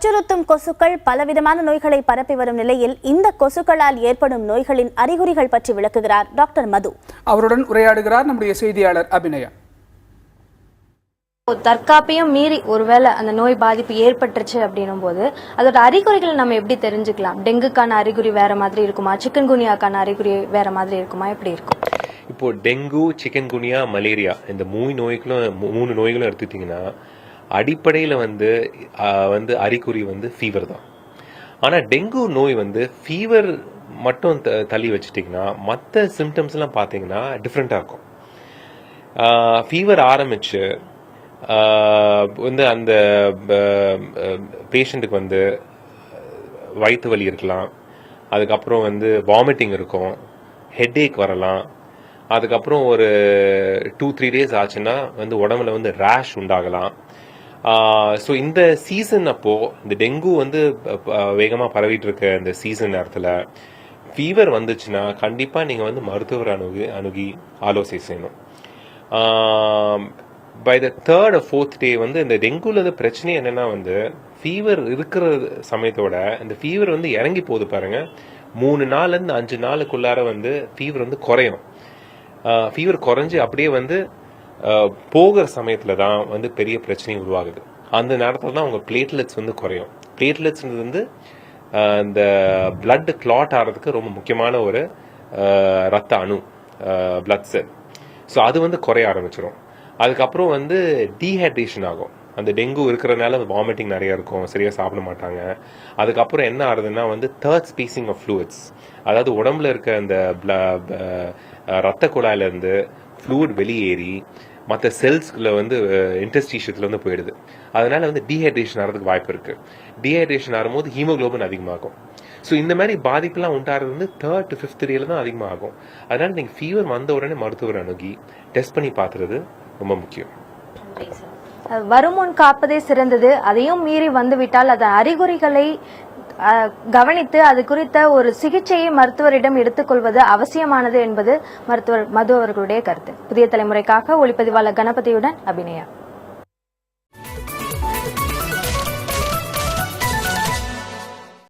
அச்சுறுத்தும் கொசுக்கள் பலவிதமான நோய்களை பரப்பி வரும் நிலையில் இந்த கொசுக்களால் ஏற்படும் நோய்களின் அறிகுறிகள் பற்றி விளக்குகிறார் டாக்டர் மது. அவருடன் உரையாடுகிறார் நம்முடைய செய்தியாளர் அபிநயா. தற்காப்பையும் மீறி ஒருவேளை அந்த நோய் பாதிப்பு ஏற்பட்டுருச்சு அப்படின்னும் போது அதோட அறிகுறிகளை நம்ம எப்படி தெரிஞ்சுக்கலாம்? டெங்குக்கான அறிகுறி வேற மாதிரி இருக்குமா, சிக்கன் குனியாக்கான அறிகுறி வேற மாதிரி இருக்குமா, எப்படி இருக்கும்? இப்போ டெங்கு, சிக்கன் குனியா, மலேரியா இந்த மூணு நோய்களும் எடுத்துக்கிட்டிங்கன்னா அடிப்படையில் வந்து அறிகுறி வந்து ஃபீவர் தான். ஆனால் டெங்கு நோய் வந்து ஃபீவர் மட்டும் தள்ளி வச்சுட்டிங்கன்னா மற்ற சிம்டம்ஸ்லாம் பார்த்தீங்கன்னா டிஃப்ரெண்ட்டாக இருக்கும். ஃபீவர் ஆரம்பிச்சு வந்து அந்த பேஷண்ட்டுக்கு வந்து வயிற்று வலி இருக்கலாம், அதுக்கப்புறம் வந்து வாமிட்டிங் இருக்கும், ஹெட்ஏக் வரலாம், அதுக்கப்புறம் ஒரு 2-3 days ஆச்சுன்னா வந்து உடம்புல வந்து ரேஷ் உண்டாகலாம். ஸோ இந்த சீசன் அப்போ இந்த டெங்கு வந்து வேகமாக பரவிட்டு இருக்க இந்த சீசன் நேரத்தில் ஃபீவர் வந்துச்சுன்னா கண்டிப்பாக நீங்கள் வந்து மருத்துவர் அணுகி ஆலோசனை செய்யணும். By the 3rd or 4th day வந்து இந்த டெங்குல பிரச்சனை என்னன்னா வந்து ஃபீவர் இருக்கிற சமயத்தோட இந்த ஃபீவர் வந்து இறங்கி போகுது பாருங்க. 3 நாள்லேருந்து 5 நாளுக்குள்ளார வந்து ஃபீவர் வந்து குறையும். ஃபீவர் குறைஞ்சி அப்படியே வந்து போகிற சமயத்தில் தான் வந்து பெரிய பிரச்சனை உருவாகுது. அந்த நேரத்தில் தான் உங்கள் பிளேட்லெட்ஸ் வந்து குறையும். பிளேட்லெட்ஸ் வந்து இந்த பிளட் கிளாட் ஆகிறதுக்கு ரொம்ப முக்கியமான ஒரு ரத்த அணு, பிளட் செல். ஸோ அது வந்து குறைய ஆரம்பிச்சிடும். அதுக்கப்புறம் வந்து டீஹைட்ரேஷன் ஆகும். அந்த டெங்கு இருக்கிறதுனால வாமிட்டிங் நிறைய இருக்கும், சரியாக சாப்பிட மாட்டாங்க. அதுக்கப்புறம் என்ன ஆகுதுன்னா வந்து தேர்ட் ஸ்பேசிங் ஆஃப் ஃப்ளூயிட்ஸ், அதாவது உடம்புல இருக்க அந்த ரத்த குழாயிலேருந்து ஃப்ளூயிட் வெளியேறி மற்ற செல்ஸ்ல வந்து இன்டெஸ்டிஷியத்தில் வந்து போயிடுது. அதனால வந்து டீஹைட்ரேஷன் ஆகிறதுக்கு வாய்ப்பு இருக்கு. டீஹைட்ரேஷன் ஆகும்போது ஹீமோகுளோபின் அதிகமாகும். ஸோ இந்த மாதிரி பாதிப்புலாம் உண்டாகிறது வந்து 3rd to 5th day தான் அதிகமாகும். அதனால நீங்கள் ஃபீவர் வந்த உடனே மருத்துவர் அணுகி டெஸ்ட் பண்ணி பார்த்துறது ரொம்ப முக்கியம். வருமுன் காப்பதே சிறந்தது. அதையும் மீறி வந்துவிட்டால் அதன் அறிகுறிகளை கவனித்து அது குறித்த ஒரு சிகிச்சையை மருத்துவரிடம் எடுத்துக்கொள்வது அவசியமானது என்பது மருத்துவர் மது அவர்களுடைய கருத்து. புதிய தலைமுறைக்காக ஒளிப்பதிவாளர் கணபதியுடன் அபிநயா.